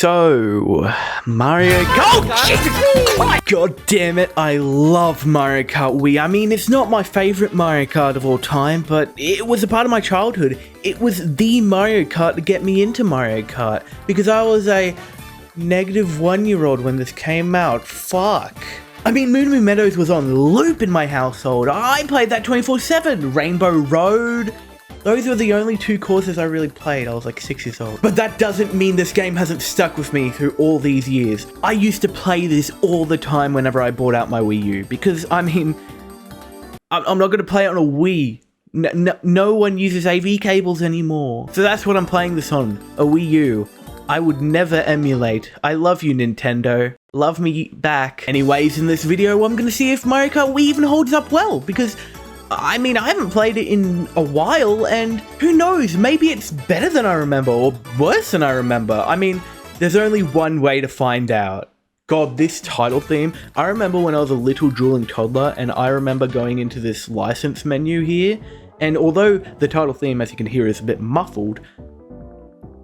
So, Mario Kart. Oh, Jesus Christ! God damn it, I love Mario Kart Wii. I mean, it's not my favorite Mario Kart of all time, but it was a part of my childhood. It was the Mario Kart to get me into Mario Kart, because I was a -1-year-old when this came out. Fuck. I mean, Moo Meadows was on loop in my household. I played that 24/7. Rainbow Road. Those were the only two courses I really played. I was like 6 years old. But that doesn't mean this game hasn't stuck with me through all these years. I used to play this all the time whenever I bought out my Wii U. Because, I mean, I'm not going to play it on a Wii. No one uses AV cables anymore. So that's what I'm playing this on. A Wii U. I would never emulate. I love you, Nintendo. Love me back. Anyways, in this video, I'm going to see if Mario Kart Wii even holds up well. Because, I mean, I haven't played it in a while, and who knows, maybe it's better than I remember, or worse than I remember. I mean, there's only one way to find out. God, this title theme, I remember when I was a little drooling toddler, and I remember going into this license menu here, and although the title theme, as you can hear, is a bit muffled,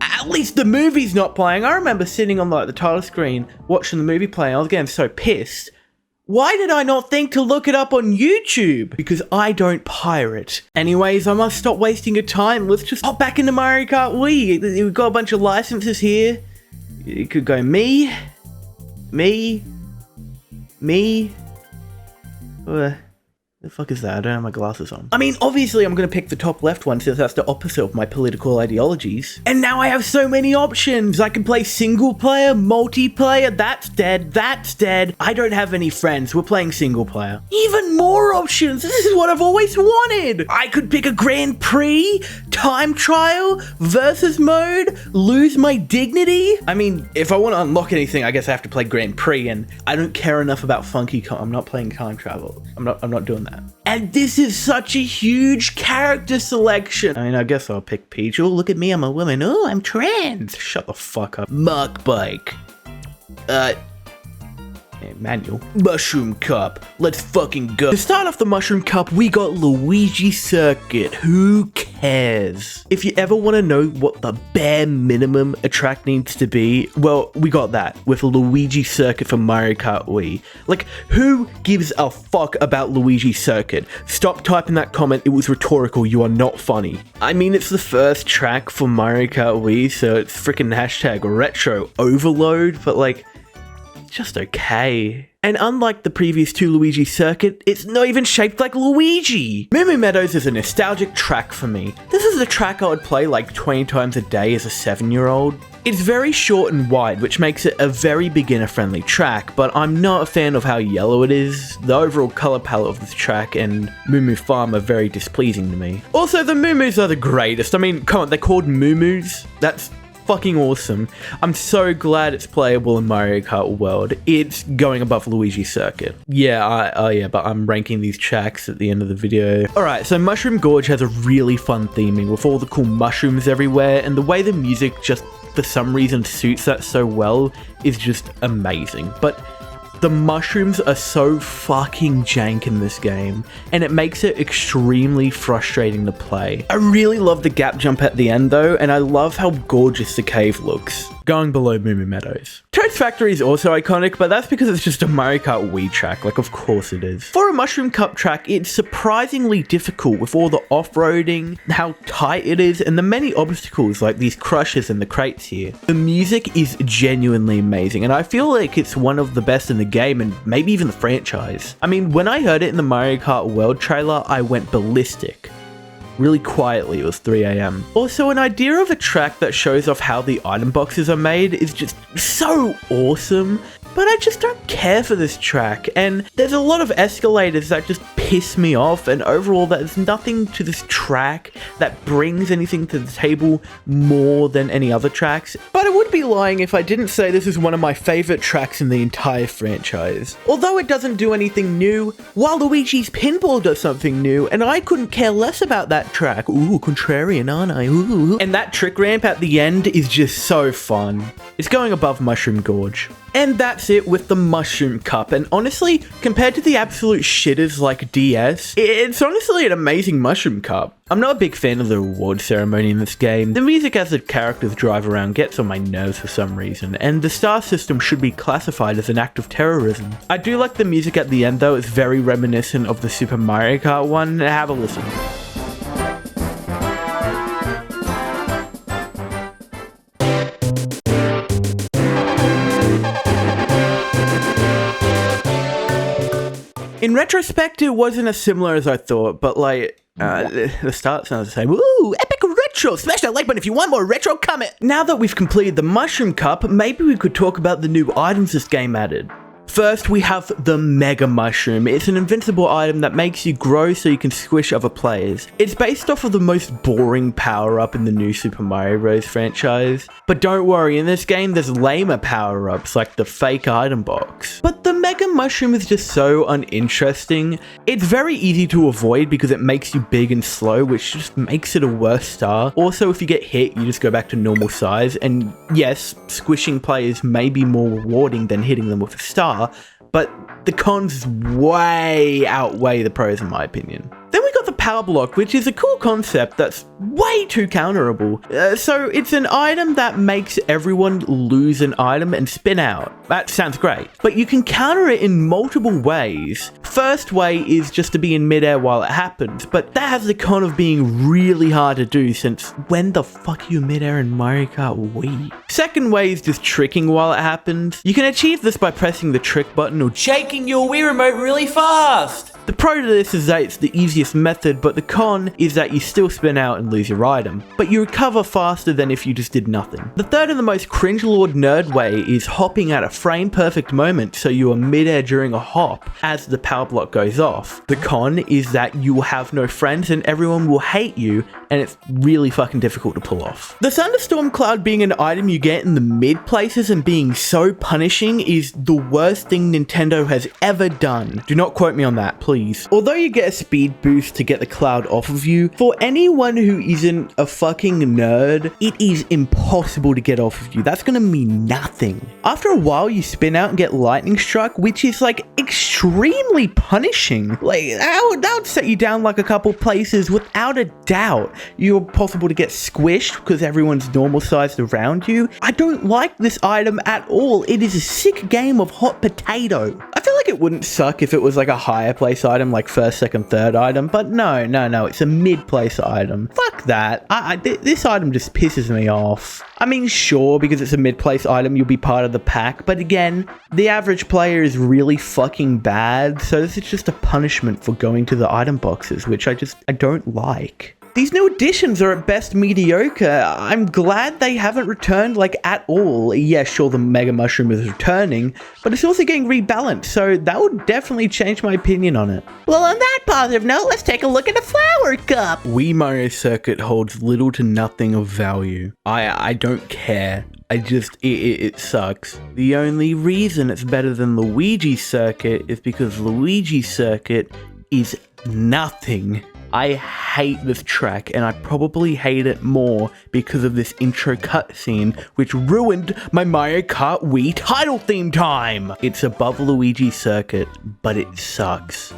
at least the movie's not playing. I remember sitting on like the title screen, watching the movie playing, I was getting so pissed. Why did I not think to look it up on YouTube? Because I don't pirate. Anyways, I must stop wasting your time. Let's just hop back into Mario Kart Wii. We've got a bunch of licenses here. You could go me. The fuck is that? I don't have my glasses on. I mean, obviously I'm gonna pick the top left one since that's the opposite of my political ideologies. And now I have so many options. I can play single player, multiplayer, that's dead. I don't have any friends, we're playing single player. Even more options, this is what I've always wanted. I could pick a Grand Prix, time trial, versus mode, lose my dignity. I mean, if I want to unlock anything, I guess I have to play Grand Prix, and I don't care enough about funky I'm not playing time travel. I'm not doing that. And this is such a huge character selection. I mean, I guess I'll pick Peach. Oh, look at me, I'm a woman. Oh, I'm trans. Shut the fuck up. Mark Bike. Manual. Mushroom Cup. Let's fucking go. To start off the Mushroom Cup, we got Luigi Circuit. Who cares? If you ever want to know what the bare minimum a track needs to be, well, we got that with Luigi Circuit for Mario Kart Wii. Like, who gives a fuck about Luigi Circuit? Stop typing that comment. It was rhetorical. You are not funny. I mean, it's the first track for Mario Kart Wii, so it's freaking hashtag retro overload, but like, just okay. And unlike the previous two Luigi Circuit, it's not even shaped like Luigi. Moo Meadows is a nostalgic track for me. This is a track I would play like 20 times a day as a 7-year-old. It's very short and wide, which makes it a very beginner-friendly track, but I'm not a fan of how yellow it is. The overall color palette of this track and Moo Farm are very displeasing to me. Also, the Moo are the greatest. I mean, come on, they're called Moo. That's fucking awesome. I'm so glad it's playable in Mario Kart World. It's going above Luigi Circuit. Yeah, but I'm ranking these tracks at the end of the video. Alright, so Mushroom Gorge has a really fun theming with all the cool mushrooms everywhere, and the way the music just for some reason suits that so well is just amazing. But the mushrooms are so fucking jank in this game, and it makes it extremely frustrating to play. I really love the gap jump at the end though, and I love how gorgeous the cave looks, going below Moo Meadows. Toad's Factory is also iconic, but that's because it's just a Mario Kart Wii track, like of course it is. For a Mushroom Cup track, it's surprisingly difficult with all the off-roading, how tight it is, and the many obstacles like these crushes and the crates here. The music is genuinely amazing, and I feel like it's one of the best in the game and maybe even the franchise. I mean, when I heard it in the Mario Kart World trailer, I went ballistic. Really quietly, it was 3 AM. Also, an idea of a track that shows off how the item boxes are made is just so awesome. But I just don't care for this track, and there's a lot of escalators that just piss me off, and overall there's nothing to this track that brings anything to the table more than any other tracks. But I would be lying if I didn't say this is one of my favorite tracks in the entire franchise. Although it doesn't do anything new, Waluigi's Pinball does something new, and I couldn't care less about that track. Ooh, contrarian, aren't I? Ooh. And that trick ramp at the end is just so fun. It's going above Mushroom Gorge. And that's it with the Mushroom Cup, and honestly, compared to the absolute shitters like DS, it's honestly an amazing Mushroom Cup. I'm not a big fan of the reward ceremony in this game. The music as the characters drive around gets on my nerves for some reason, and the star system should be classified as an act of terrorism. I do like the music at the end though, it's very reminiscent of the Super Mario Kart one. Have a listen. In retrospect, it wasn't as similar as I thought, but like, the start sounds the same. Ooh, epic retro! Smash that like button if you want more retro comment! Now that we've completed the Mushroom Cup, maybe we could talk about the new items this game added. First, we have the Mega Mushroom. It's an invincible item that makes you grow so you can squish other players. It's based off of the most boring power-up in the new Super Mario Bros. Franchise. But don't worry, in this game there's lamer power-ups like the fake item box. But the Mega Mushroom is just so uninteresting. It's very easy to avoid because it makes you big and slow, which just makes it a worse star. Also, if you get hit, you just go back to normal size. And yes, squishing players may be more rewarding than hitting them with a star, but the cons way outweigh the pros in my opinion. Then we got the Power Block, which is a cool concept that's way too counterable. So it's an item that makes everyone lose an item and spin out. That sounds great. But you can counter it in multiple ways. First way is just to be in midair while it happens, but that has the con of being really hard to do since when the fuck are you midair in Mario Kart Wii? Second way is just tricking while it happens. You can achieve this by pressing the trick button or shaking your Wii remote really fast. The pro to this is that it's the easiest method, but the con is that you still spin out and lose your item, but you recover faster than if you just did nothing. The third and the most cringe lord nerd way is hopping at a frame perfect moment so you are midair during a hop as the power block goes off. The con is that you will have no friends and everyone will hate you, and it's really fucking difficult to pull off. The thunderstorm cloud being an item you get in the mid places and being so punishing is the worst thing Nintendo has ever done. Do not quote me on that, please. Although you get a speed boost to get the cloud off of you, for anyone who isn't a fucking nerd, it is impossible to get off of you. That's gonna mean nothing. After a while, you spin out and get lightning struck, which is like extremely punishing. Like, that would set you down like a couple places without a doubt. You're possible to get squished because everyone's normal sized around you. I don't like this item at all. It is a sick game of hot potato. I feel like it wouldn't suck if it was like a higher place item, like first, second, third item, but no, it's a mid-place item. Fuck that. This item just pisses me off. I mean, sure, because it's a mid-place item, you'll be part of the pack, but again, the average player is really fucking bad, so this is just a punishment for going to the item boxes, which I don't like. These new additions are at best mediocre. I'm glad they haven't returned like at all. Yeah, sure, the Mega Mushroom is returning, but it's also getting rebalanced, so that would definitely change my opinion on it. Well, on that positive note, let's take a look at the Flower Cup. Wii Mario Circuit holds little to nothing of value. I don't care. It sucks. The only reason it's better than Luigi Circuit is because Luigi Circuit is nothing. I hate this track, and I probably hate it more because of this intro cutscene, which ruined my Mario Kart Wii title theme time! It's above Luigi Circuit, but it sucks.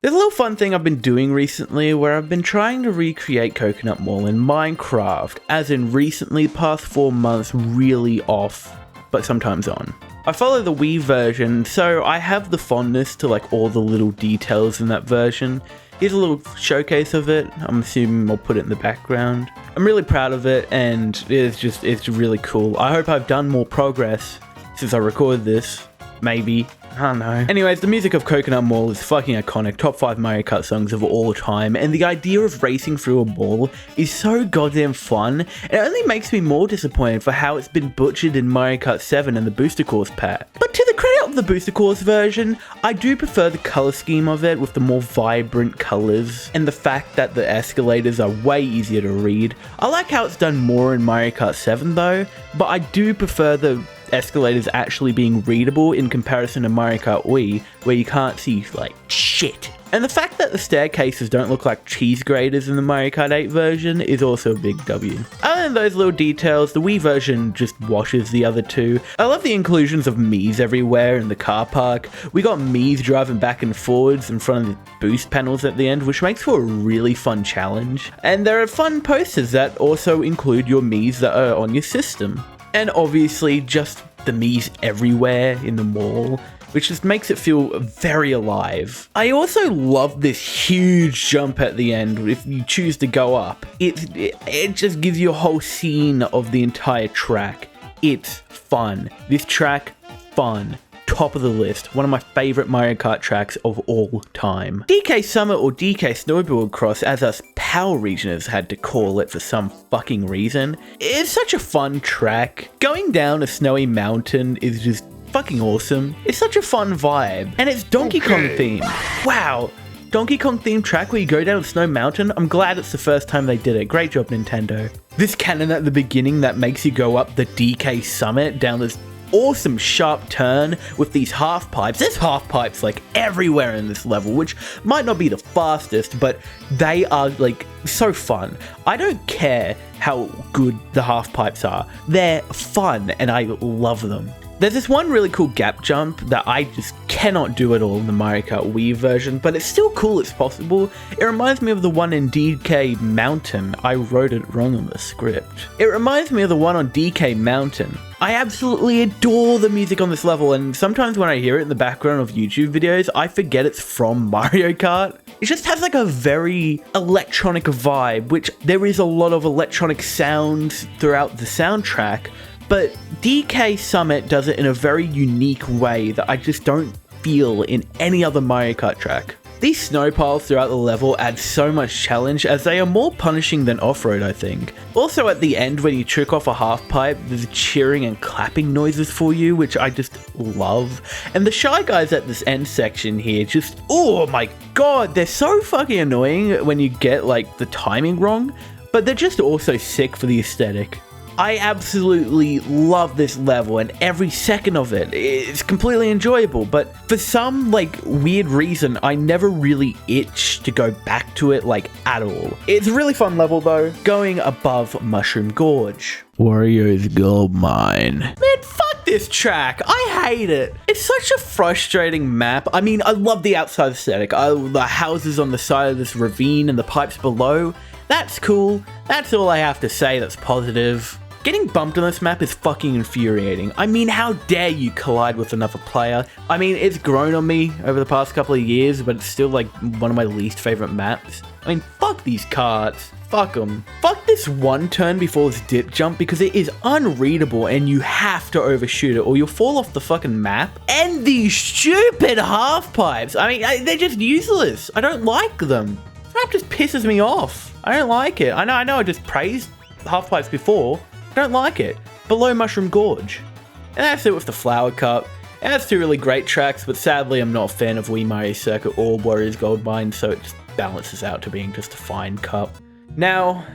There's a little fun thing I've been doing recently where I've been trying to recreate Coconut Mall in Minecraft, as in recently, the past 4 months, really off, but sometimes on. I follow the Wii version, so I have the fondness to like all the little details in that version. Here's a little showcase of it. I'm assuming I'll put it in the background. I'm really proud of it, and it's really cool. I hope I've done more progress since I recorded this. Maybe. I don't know. Anyways, the music of Coconut Mall is fucking iconic, top 5 Mario Kart songs of all time, and the idea of racing through a mall is so goddamn fun. It only makes me more disappointed for how it's been butchered in Mario Kart 7 and the Booster Course pack. But to the credit of the Booster Course version, I do prefer the color scheme of it with the more vibrant colors, and the fact that the escalators are way easier to read. I like how it's done more in Mario Kart 7 though, but I do prefer the escalators actually being readable in comparison to Mario Kart Wii, where you can't see, like, shit. And the fact that the staircases don't look like cheese graters in the Mario Kart 8 version is also a big W. Other than those little details, the Wii version just washes the other two. I love the inclusions of Miis everywhere in the car park. We got Miis driving back and forwards in front of the boost panels at the end, which makes for a really fun challenge. And there are fun posters that also include your Miis that are on your system. And obviously just the Miis everywhere in the mall, which just makes it feel very alive. I also love this huge jump at the end if you choose to go up. It just gives you a whole scene of the entire track. It's fun. This track, fun. Top of the list. One of my favorite Mario Kart tracks of all time. DK Summit, or DK Snowboard Cross, as us Power Regioners had to call it for some fucking reason, is such a fun track. Going down a snowy mountain is just fucking awesome. It's such a fun vibe, and it's Donkey Kong themed. Wow, Donkey Kong themed track where you go down a snow mountain. I'm glad it's the first time they did it. Great job, Nintendo. This cannon at the beginning that makes you go up the DK Summit down this awesome sharp turn with these half pipes. There's half pipes like everywhere in this level, which might not be the fastest, but they are like so fun. I don't care how good the half pipes are. They're fun and I love them. There's this one really cool gap jump that I just cannot do at all in the Mario Kart Wii version, but it's still cool, it's possible. It reminds me of the one in DK Mountain. I wrote it wrong on the script. It reminds me of the one on DK Mountain. I absolutely adore the music on this level, and sometimes when I hear it in the background of YouTube videos, I forget it's from Mario Kart. It just has like a very electronic vibe, which there is a lot of electronic sounds throughout the soundtrack, but DK Summit does it in a very unique way that I just don't feel in any other Mario Kart track. These snow piles throughout the level add so much challenge, as they are more punishing than off-road, I think. Also at the end, when you trick off a half pipe, there's cheering and clapping noises for you, which I just love. And the Shy Guys at this end section here just, oh my god, they're so fucking annoying when you get like the timing wrong, but they're just also sick for the aesthetic. I absolutely love this level and every second of it. It's completely enjoyable, but for some like weird reason, I never really itch to go back to it like at all. It's a really fun level though, going above Mushroom Gorge. Warrior's Gold Mine. Man, fuck this track. I hate it. It's such a frustrating map. I mean, I love the outside aesthetic. The houses on the side of this ravine and the pipes below. That's cool. That's all I have to say that's positive. Getting bumped on this map is fucking infuriating. I mean, how dare you collide with another player? I mean, it's grown on me over the past couple of years, but it's still like one of my least favorite maps. I mean, fuck these carts. Fuck them. Fuck this one turn before this dip jump, because it is unreadable and you have to overshoot it or you'll fall off the fucking map. And these stupid half pipes. I mean, they're just useless. I don't like them. This map just pisses me off. I don't like it. I know I just praised half pipes before. I don't like it. Below Mushroom Gorge. And that's it with the Flower Cup. And that's two really great tracks, but sadly I'm not a fan of Wii Mario Circuit or Warrior's Gold Mine, so it just balances out to being just a fine cup. Now,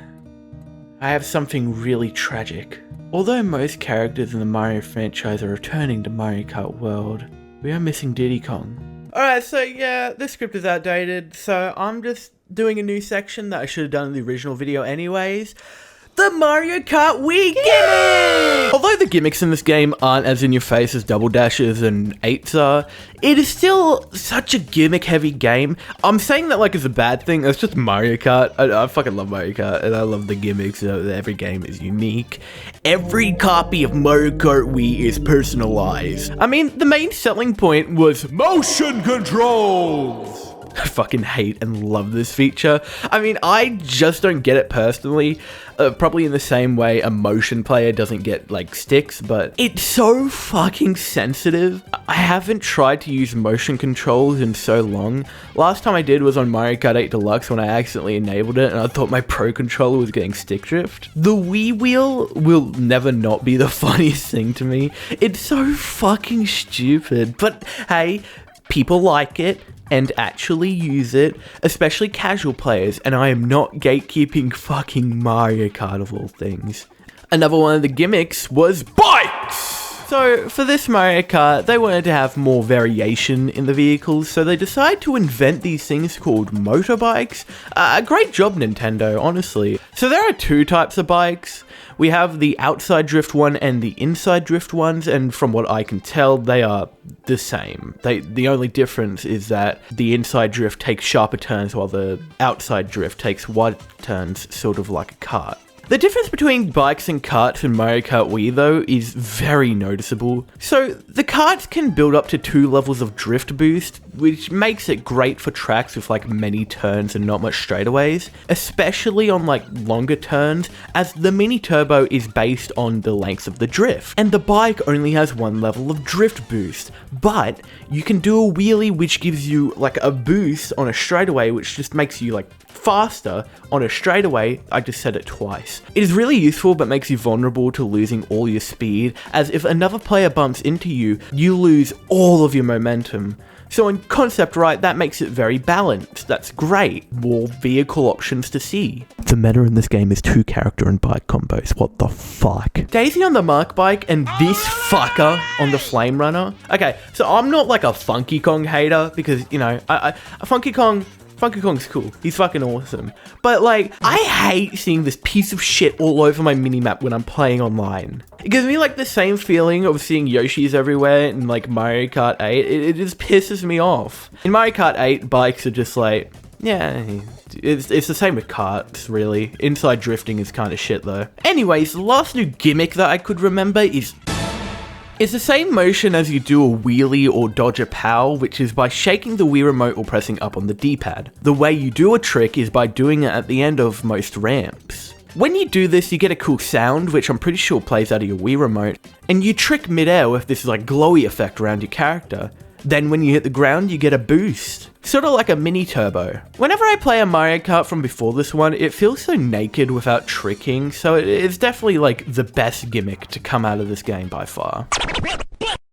I have something really tragic. Although most characters in the Mario franchise are returning to Mario Kart World, we are missing Diddy Kong. Alright, so yeah, this script is outdated, so I'm just doing a new section that I should have done in the original video anyways. The Mario Kart Wii gimmick! Although the gimmicks in this game aren't as in your face as Double Dashes and 8s are, it is still such a gimmick heavy game. I'm saying that like it's a bad thing, it's just Mario Kart. I fucking love Mario Kart and I love the gimmicks. Every game is unique. Every copy of Mario Kart Wii is personalized. I mean, the main selling point was motion controls! I fucking hate and love this feature. I mean, I just don't get it personally. Probably in the same way a motion player doesn't get, like, sticks, but it's so fucking sensitive. I haven't tried to use motion controls in so long. Last time I did was on Mario Kart 8 Deluxe when I accidentally enabled it and I thought my Pro Controller was getting stick drift. The Wii wheel will never not be the funniest thing to me. It's so fucking stupid, but hey, people like it and actually use it, especially casual players, and I am not gatekeeping fucking Mario Kart of all things. Another one of the gimmicks was bikes! So for this Mario Kart, they wanted to have more variation in the vehicles, so they decided to invent these things called motorbikes. A great job, Nintendo, honestly. So there are two types of bikes. We have the outside drift one and the inside drift ones, and from what I can tell, they are the same. The only difference is that the inside drift takes sharper turns while the outside drift takes wide turns, sort of like a kart. The difference between bikes and karts in Mario Kart Wii, though, is very noticeable. So, the karts can build up to 2 levels of drift boost, which makes it great for tracks with like many turns and not much straightaways, especially on like longer turns, as the mini turbo is based on the length of the drift, and the bike only has 1 level of drift boost, but you can do a wheelie which gives you like a boost on a straightaway, which just makes you like faster on a straightaway. I just said it twice. It is really useful, but makes you vulnerable to losing all your speed, as if another player bumps into you, you lose all of your momentum. So in concept, right, that makes it very balanced. That's great. More vehicle options to see. The meta in this game is 2 character and bike combos. What the fuck? Daisy on the Mark bike and this fucker on the Flame Runner. Okay, so I'm not like a Funky Kong hater, because, you know, Funky Kong's cool. He's fucking awesome. But like, I hate seeing this piece of shit all over my minimap when I'm playing online. It gives me like the same feeling of seeing Yoshis everywhere in like Mario Kart 8. It just pisses me off. In Mario Kart 8, bikes are just like, yeah, it's the same with karts, really. Inside drifting is kind of shit though. Anyways, the last new gimmick that I could remember is it's the same motion as you do a wheelie or dodge a pow, which is by shaking the Wii remote or pressing up on the D-pad. The way you do a trick is by doing it at the end of most ramps. When you do this, you get a cool sound, which I'm pretty sure plays out of your Wii remote, and you trick mid-air with this like glowy effect around your character. Then when you hit the ground, you get a boost. Sort of like a mini turbo. Whenever I play a Mario Kart from before this one, it feels so naked without tricking, so it's definitely like the best gimmick to come out of this game by far.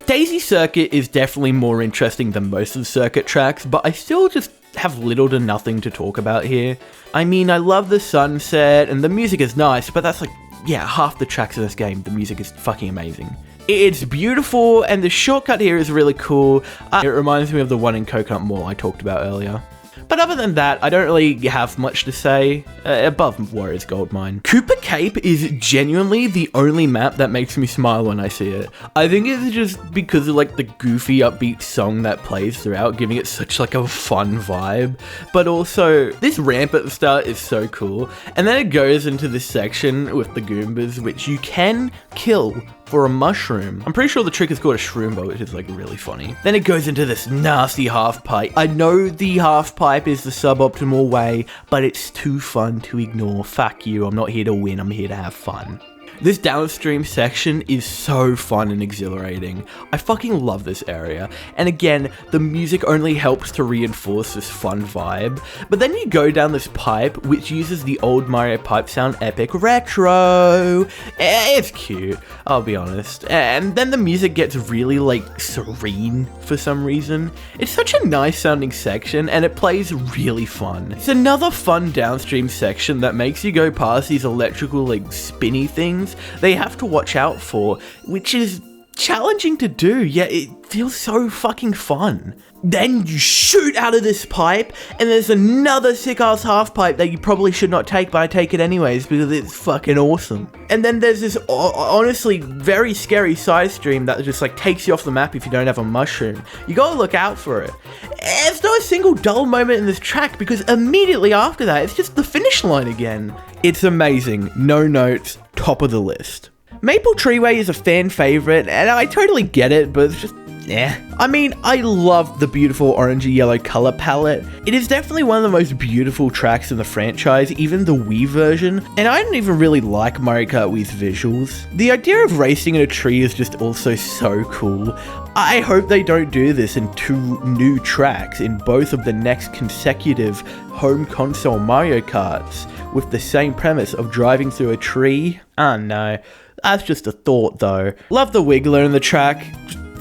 Daisy Circuit is definitely more interesting than most of the circuit tracks, but I still just have little to nothing to talk about here. I mean, I love the sunset, and the music is nice, but that's like, yeah, half the tracks in this game, the music is fucking amazing. It's beautiful, and the shortcut here is really cool. It reminds me of the one in Coconut Mall I talked about earlier. But other than that, I don't really have much to say, above Warriors Goldmine. Cooper Cape is genuinely the only map that makes me smile when I see it. I think it's just because of like the goofy upbeat song that plays throughout, giving it such like a fun vibe. But also, this ramp at the start is so cool. And then it goes into this section with the Goombas, which you can kill for a mushroom. I'm pretty sure the trick is called a shroomba, which is like really funny. Then it goes into this nasty half pipe. I know the half pipe is the suboptimal way, but it's too fun to ignore. Fuck you, I'm not here to win, I'm here to have fun. This downstream section is so fun and exhilarating. I fucking love this area. And again, the music only helps to reinforce this fun vibe. But then you go down this pipe, which uses the old Mario pipe sound Epic Retro. It's cute, I'll be honest. And then the music gets really like serene for some reason. It's such a nice sounding section and it plays really fun. It's another fun downstream section that makes you go past these electrical like spinny things they have to watch out for, which is challenging to do, yet it feels so fucking fun. Then you shoot out of this pipe, and there's another sick-ass half-pipe that you probably should not take, but I take it anyways because it's fucking awesome. And then there's this honestly very scary side stream that just like takes you off the map if you don't have a mushroom. You gotta look out for it. There's not a single dull moment in this track because immediately after that, it's just the finish line again. It's amazing. No notes, top of the list. Maple Treeway is a fan favorite, and I totally get it, but it's just, yeah. I mean, I love the beautiful orangey yellow color palette. It is definitely one of the most beautiful tracks in the franchise, even the Wii version, and I don't even really like Mario Kart Wii's visuals. The idea of racing in a tree is just also so cool. I hope they don't do this in 2 new tracks in both of the next consecutive home console Mario Karts, with the same premise of driving through a tree. Oh no. That's just a thought though. Love the Wiggler in the track.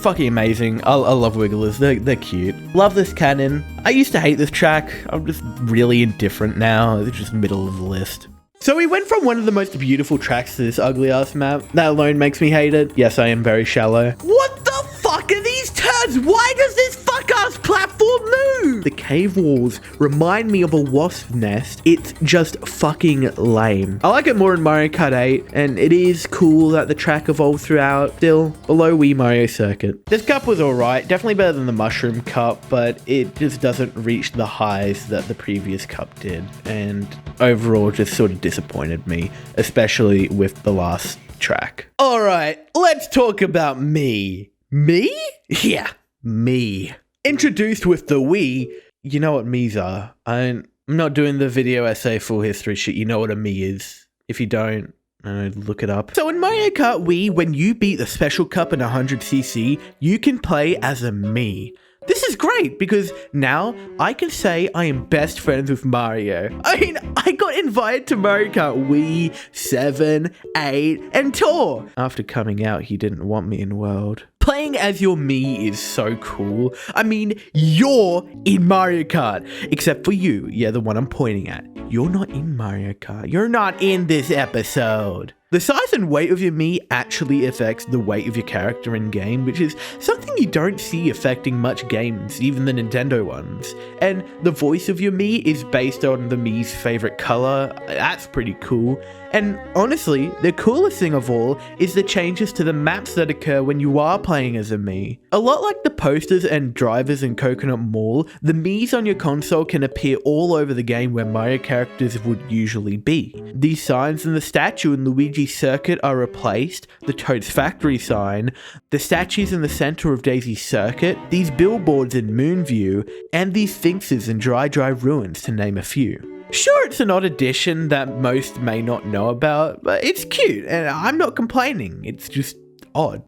Fucking amazing. I love Wigglers. They're cute. Love this cannon. I used to hate this track. I'm just really indifferent now. It's just middle of the list. So we went from one of the most beautiful tracks to this ugly ass map. That alone makes me hate it. Yes, I am very shallow. What the fuck are these turns? Why does this fuck ass platform move? The cave walls remind me of a wasp nest. It's just fucking lame. I like it more in Mario Kart 8, and it is cool that the track evolved throughout. Still below Wii Mario Circuit. This cup was alright, definitely better than the Mushroom Cup, but it just doesn't reach the highs that the previous cup did, and overall just sort of disappointed me, especially with the last track. Alright, let's talk about me. Me? Yeah, me. Introduced with the Wii, you know what me's are. I'm not doing the video essay full history shit, you know what a me is. If you don't, look it up. So in Mario Kart Wii, when you beat the special cup in 100cc, you can play as a me. This is great because now I can say I am best friends with Mario. I mean, I got invited to Mario Kart Wii, 7, 8, and Tour. After coming out, he didn't want me in World. Playing as your me is so cool. I mean, you're in Mario Kart. Except for you, yeah, the one I'm pointing at. You're not in Mario Kart. You're not in this episode. The size and weight of your me actually affects the weight of your character in game, which is something you don't see affecting much games, even the Nintendo ones. And the voice of your me is based on the me's favorite color. That's pretty cool. And honestly, the coolest thing of all is the changes to the maps that occur when you are playing as a me. A lot like the posters and drivers in Coconut Mall, the me's on your console can appear all over the game where Mario characters would usually be. These signs and the statue in Luigi Circuit are replaced, the Toad's Factory sign, the statues in the center of Daisy Circuit, these billboards in Moonview, and these sphinxes in Dry Ruins, to name a few. Sure, it's an odd addition that most may not know about, but it's cute, and I'm not complaining, it's just odd.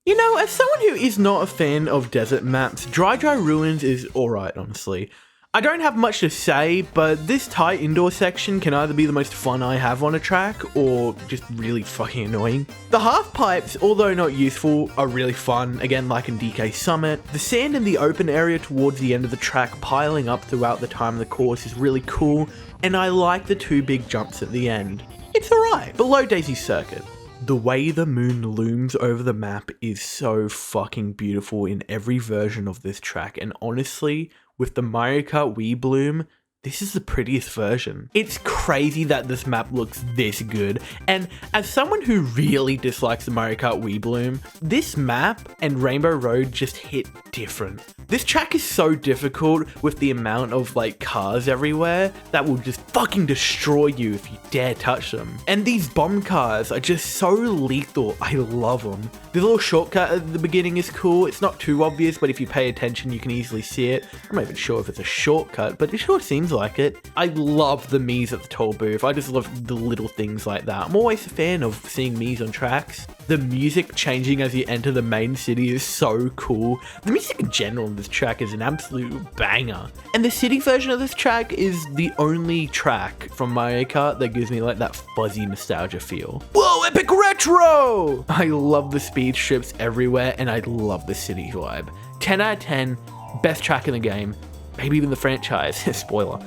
You know, as someone who is not a fan of desert maps, Dry Ruins is alright, honestly. I don't have much to say, but this tight indoor section can either be the most fun I have on a track, or just really fucking annoying. The half pipes, although not useful, are really fun, again like in DK Summit. The sand in the open area towards the end of the track piling up throughout the time of the course is really cool, and I like the two big jumps at the end. It's alright. Below Daisy Circuit. The way the moon looms over the map is so fucking beautiful in every version of this track, and honestly, with the Mario Kart Wii bloom, this is the prettiest version. It's crazy that this map looks this good, and as someone who really dislikes the Mario Kart Wii bloom, this map and Rainbow Road just hit different. This track is so difficult with the amount of like cars everywhere that will just fucking destroy you if you dare touch them. And these bomb cars are just so lethal, I love them. The little shortcut at the beginning is cool, it's not too obvious, but if you pay attention you can easily see it. I'm not even sure if it's a shortcut, but it sure seems like it. I love the Miis at the toll booth. I just love the little things like that. I'm always a fan of seeing Miis on tracks. The music changing as you enter the main city is so cool. The music in general in this track is an absolute banger. And the city version of this track is the only track from Mario Kart that gives me like that fuzzy nostalgia feel. Whoa, epic retro! I love the speed strips everywhere and I love the city vibe. 10 out of 10, best track in the game. Maybe even the franchise, spoiler.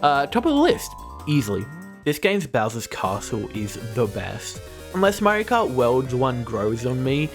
Top of the list, easily. This game's Bowser's Castle is the best. Unless Mario Kart Worlds 1 grows on me,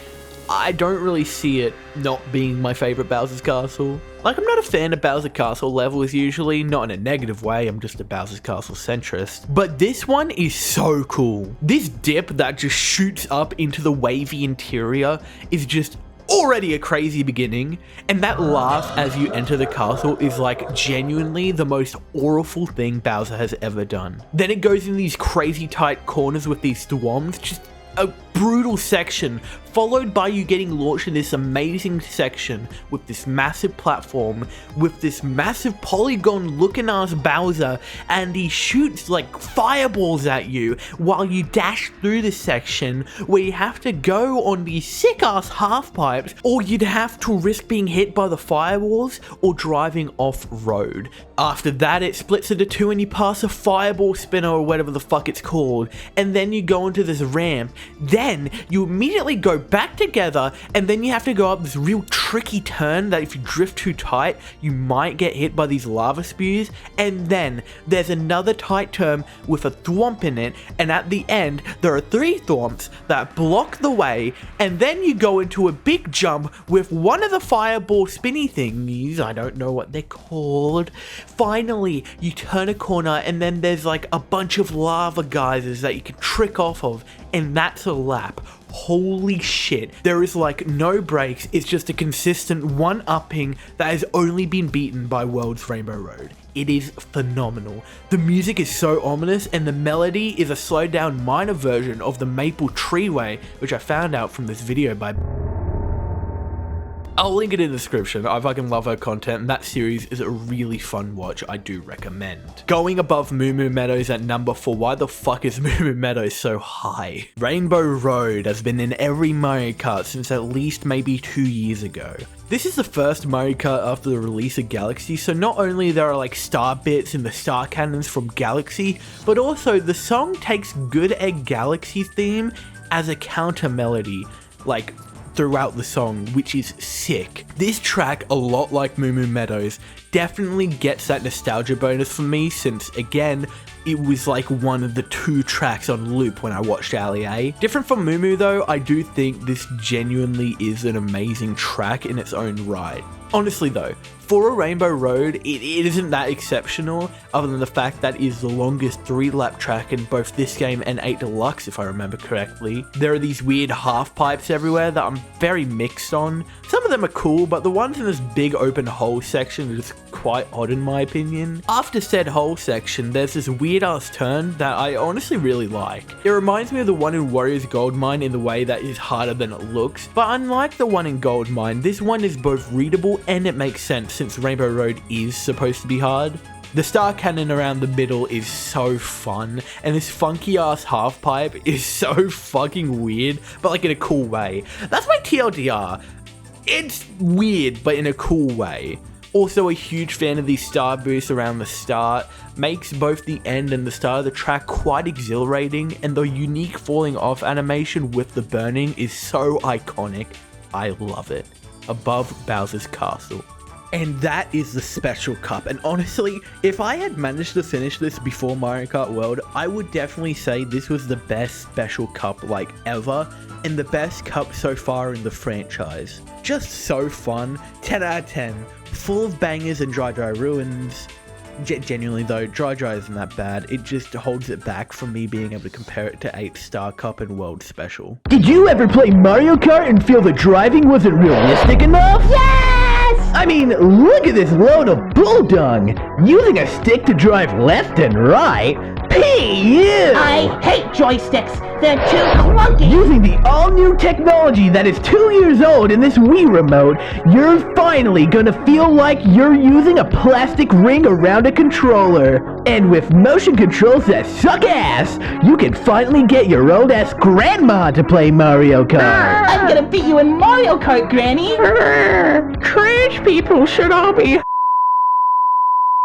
I don't really see it not being my favorite Bowser's Castle. Like, I'm not a fan of Bowser's Castle levels usually, not in a negative way, I'm just a Bowser's Castle centrist. But this one is so cool. This dip that just shoots up into the wavy interior is just already a crazy beginning, and that laugh as you enter the castle is like genuinely the most awful thing Bowser has ever done. Then it goes in these crazy tight corners with these thwoms, just a brutal section, followed by you getting launched in this amazing section with this massive platform, with this massive polygon looking ass Bowser, and he shoots like fireballs at you while you dash through this section where you have to go on these sick ass half pipes, or you'd have to risk being hit by the firewalls or driving off road. After that it splits into two and you pass a fireball spinner or whatever the fuck it's called, and then you go into this ramp Then you immediately go back together, and then you have to go up this real tricky turn that if you drift too tight, you might get hit by these lava spews. And then there's another tight turn with a thwomp in it, and at the end, there are 3 thwomps that block the way, and then you go into a big jump with one of the fireball spinny thingies, I don't know what they're called. Finally, you turn a corner, and then there's like a bunch of lava geysers that you can trick off of, and that's a lap. Holy shit, there is like no breaks, it's just a consistent one-upping that has only been beaten by World's Rainbow Road. It is phenomenal. The music is so ominous, and the melody is a slowed down minor version of the Maple Treeway, which I found out from this video by... I'll link it in the description. I fucking love her content, and that series is a really fun watch. I do recommend. Going above Moo Moo Meadows at number 4, why the fuck is Moo Moo Meadows so high? Rainbow Road has been in every Mario Kart since at least maybe 2 years ago. This is the first Mario Kart after the release of Galaxy, so not only there are like star bits in the star cannons from Galaxy, but also the song takes Good Egg Galaxy theme as a counter melody, like throughout the song, which is sick. This track, a lot like Moo Moo Meadows, definitely gets that nostalgia bonus for me, since again, it was like one of the 2 tracks on loop when I watched Ali A. Different from Moo Moo though, I do think this genuinely is an amazing track in its own right. Honestly though, for a Rainbow Road, it isn't that exceptional, other than the fact that it is the longest 3-lap track in both this game and 8 Deluxe, if I remember correctly. There are these weird half pipes everywhere that I'm very mixed on. Some of them are cool, but the ones in this big open hole section are just quite odd in my opinion. After said hole section, there's this weird ass turn that I honestly really like. It reminds me of the one in Warriors Gold Mine in the way that is harder than it looks, but unlike the one in Gold Mine, this one is both readable and it makes sense since Rainbow Road is supposed to be hard. The star cannon around the middle is so fun, and this funky ass half pipe is so fucking weird, but like in a cool way. That's my TLDR. It's weird, but in a cool way. Also a huge fan of these star boosts around the start, makes both the end and the start of the track quite exhilarating, and the unique falling off animation with the burning is so iconic. I love it. Above Bowser's Castle. And that is the Special Cup, and honestly, if I had managed to finish this before Mario Kart World, I would definitely say this was the best Special Cup like ever, and the best cup so far in the franchise. Just so fun, 10 out of 10, full of bangers and Dry Dry Ruins. Genuinely though, Dry Dry isn't that bad, it just holds it back from me being able to compare it to 8 Star Cup and World Special. Did you ever play Mario Kart and feel the driving wasn't realistic enough? Yes! I mean, look at this load of bull dung! Using a stick to drive left and right? P.U. I hate joysticks! They're too clunky! Using the all-new technology that is 2 years old in this Wii remote, you're finally gonna feel like you're using a plastic ring around a controller. And with motion controls that suck ass, you can finally get your old-ass grandma to play Mario Kart. I'm gonna beat you in Mario Kart, Granny! Cringe people should all be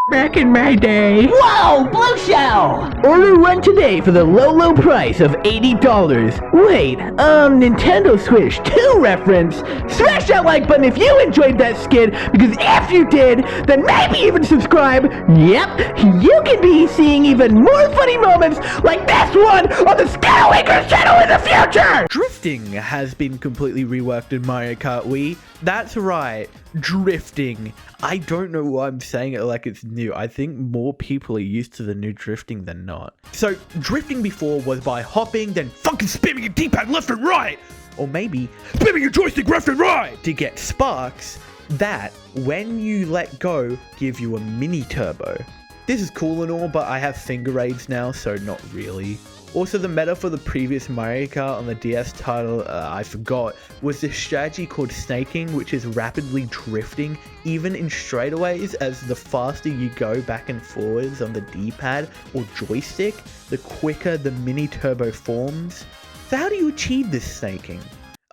back in my day. Whoa! Blue Shell! Order one today for the low price of $80. Wait, Nintendo Switch 2 reference? Smash that like button if you enjoyed that skit, because if you did, then maybe even subscribe. Yep, you can be seeing even more funny moments like this one on the Skiddlewinkers channel in the future! Drifting has been completely reworked in Mario Kart Wii. That's right, drifting. I don't know why I'm saying it like it's new. I think more people are used to the new drifting than not. So, drifting before was by hopping, then fucking spamming your D-pad left and right! Or maybe, spamming your joystick left and right! To get sparks that, when you let go, give you a mini turbo. This is cool and all, but I have finger raids now, so not really. Also, the meta for the previous Mario Kart on the DS title, I forgot, was this strategy called snaking, which is rapidly drifting, even in straightaways, as the faster you go back and forwards on the D-pad or joystick, the quicker the mini turbo forms. So how do you achieve this snaking?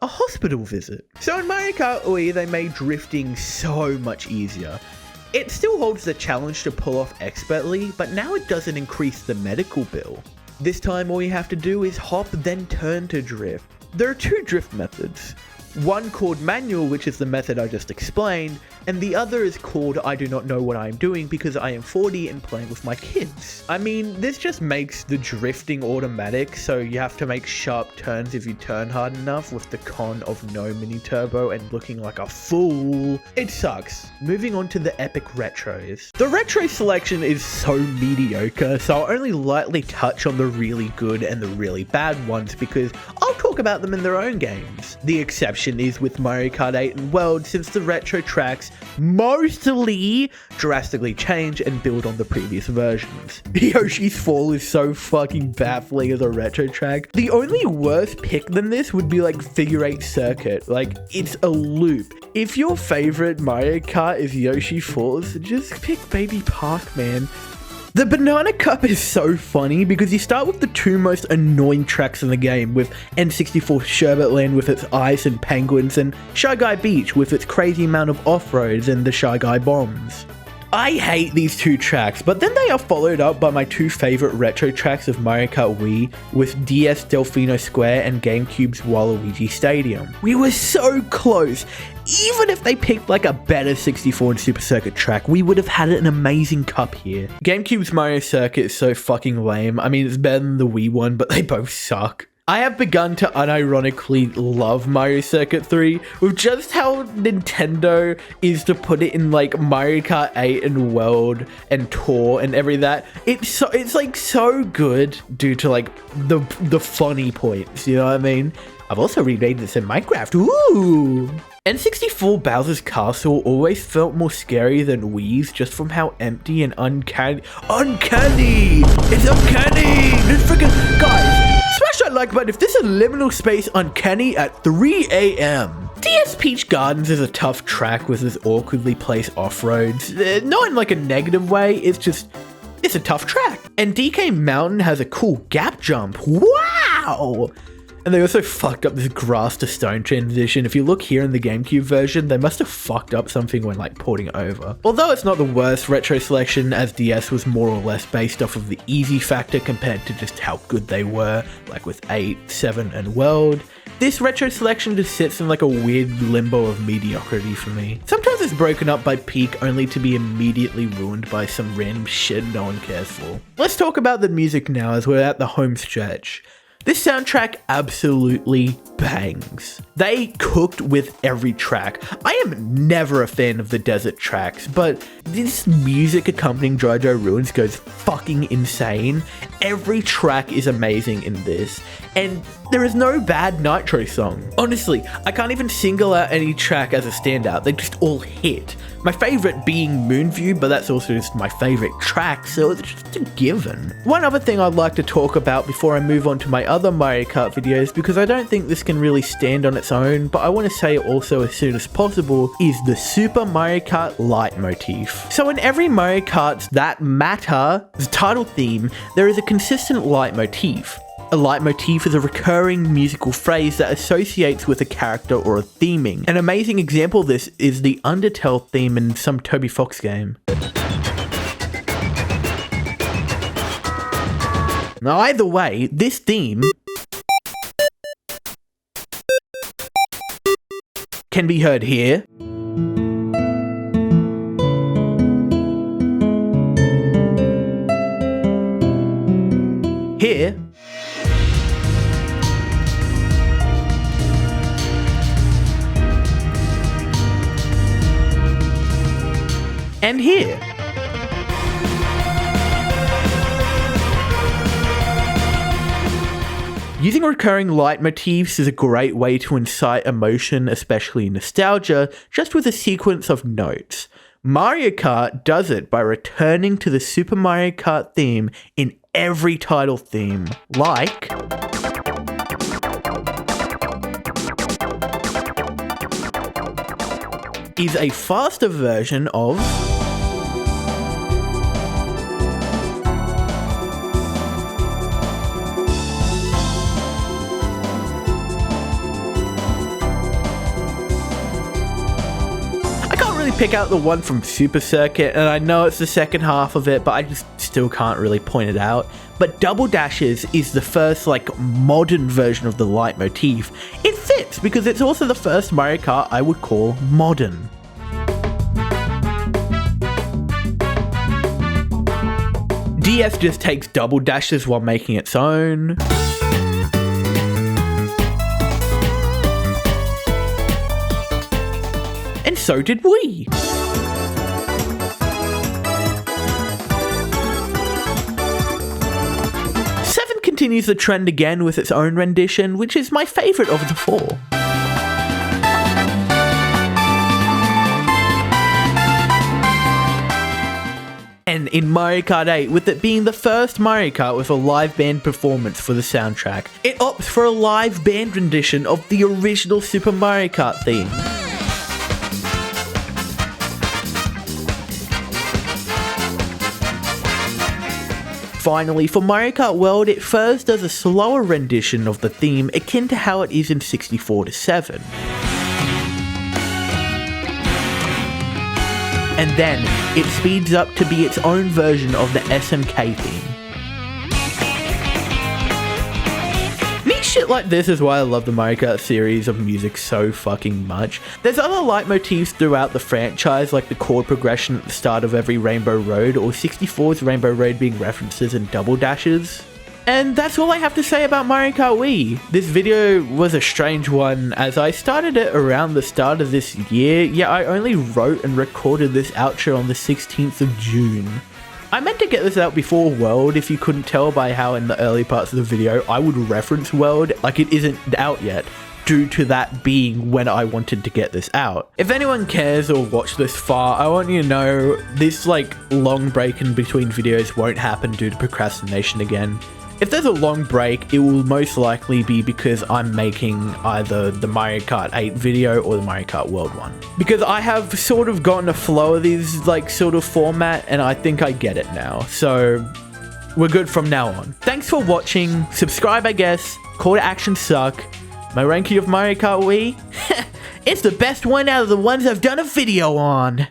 A hospital visit. So in Mario Kart Wii, they made drifting so much easier. It still holds the challenge to pull off expertly, but now it doesn't increase the medical bill. This time all you have to do is hop then turn to drift. There are two drift methods. One called manual, which is the method I just explained, and the other is called I do not know what I am doing because I am 40 and playing with my kids. I mean, this just makes the drifting automatic, so you have to make sharp turns if you turn hard enough, with the con of no mini turbo and looking like a fool. It sucks. Moving on to the epic retros. The retro selection is so mediocre, so I'll only lightly touch on the really good and the really bad ones because I'll talk about them in their own games. The exception is with Mario Kart 8 and World, since the retro tracks mostly drastically change and build on the previous versions. Yoshi's Fall is so fucking baffling as a retro track. The only worse pick than this would be like Figure 8 Circuit. Like, it's a loop. If your favorite Mario Kart is Yoshi Falls, just pick Baby Park, man. The Banana Cup is so funny because you start with the two most annoying tracks in the game, with N64 Sherbet Land with its ice and penguins, and Shy Guy Beach with its crazy amount of off-roads and the Shy Guy bombs. I hate these two tracks, but then they are followed up by my two favorite retro tracks of Mario Kart Wii, with DS Delfino Square and GameCube's Waluigi Stadium. We were so close. Even if they picked like a better 64 and Super Circuit track, we would have had an amazing cup here. GameCube's Mario Circuit is so fucking lame. I mean, it's better than the Wii one, but they both suck. I have begun to unironically love Mario Circuit 3 with just how Nintendo is to put it in like Mario Kart 8 and World and Tour and every that. It's like so good due to like the funny points, you know what I mean? I've also remade this in Minecraft. Ooh! N64 Bowser's Castle always felt more scary than Wii's just from how empty and uncanny. It's uncanny! This freaking guys, smash that like button if this is liminal space uncanny at 3 a.m. DS Peach Gardens is a tough track with its awkwardly placed off-roads. Not in like a negative way, it's a tough track. And DK Mountain has a cool gap jump. Wow! And they also fucked up this grass to stone transition. If you look here in the GameCube version, they must have fucked up something when like porting it over. Although it's not the worst retro selection, as DS was more or less based off of the easy factor compared to just how good they were, like with 8, 7, and World. This retro selection just sits in like a weird limbo of mediocrity for me. Sometimes it's broken up by peak only to be immediately ruined by some random shit no one cares for. Let's talk about the music now as we're at the home stretch. This soundtrack absolutely bangs. They cooked with every track. I am never a fan of the desert tracks, but this music accompanying JoJo Ruins goes fucking insane. Every track is amazing in this, and there is no bad Nitro song. Honestly, I can't even single out any track as a standout, they just all hit. My favorite being Moonview, but that's also just my favorite track, so it's just a given. One other thing I'd like to talk about before I move on to my other Mario Kart videos, because I don't think this can really stand on its own, but I want to say it also as soon as possible, is the Super Mario Kart leitmotif. So in every Mario Karts that matter, the title theme, there is a consistent leitmotif. A leitmotif is a recurring musical phrase that associates with a character or a theming. An amazing example of this is the Undertale theme in some Toby Fox game. Now either way, this theme can be heard here, here, and here. Using recurring leitmotifs is a great way to incite emotion, especially nostalgia, just with a sequence of notes. Mario Kart does it by returning to the Super Mario Kart theme in every title theme, like is a faster version of pick out the one from Super Circuit, and I know it's the second half of it, but I just still can't really point it out. But double dashes is the first like modern version of the leitmotif. It fits because it's also the first Mario Kart I would call modern. DS just takes double dashes while making its own. And so did we. Continues the trend again with its own rendition, which is my favourite of the four. And in Mario Kart 8, with it being the first Mario Kart with a live band performance for the soundtrack, it opts for a live band rendition of the original Super Mario Kart theme. Finally, for Mario Kart World, it first does a slower rendition of the theme akin to how it is in 64-7. And then, it speeds up to be its own version of the SMK theme. Neat shit like this is why I love the Mario Kart series of music so fucking much. There's other leitmotifs throughout the franchise, like the chord progression at the start of every Rainbow Road, or 64's Rainbow Road being references and double dashes. And that's all I have to say about Mario Kart Wii. This video was a strange one, as I started it around the start of this year, yet I only wrote and recorded this outro on the 16th of June. I meant to get this out before World. If you couldn't tell by how in the early parts of the video I would reference World like it isn't out yet, due to that being when I wanted to get this out. If anyone cares or watched this far, I want you to know this like long break in between videos won't happen due to procrastination again. If there's a long break, it will most likely be because I'm making either the Mario Kart 8 video or the Mario Kart World one. Because I have sort of gotten a flow of these like sort of format and I think I get it now. So we're good from now on. Thanks for watching. Subscribe, I guess. Call to action suck. My ranking of Mario Kart Wii? It's the best one out of the ones I've done a video on.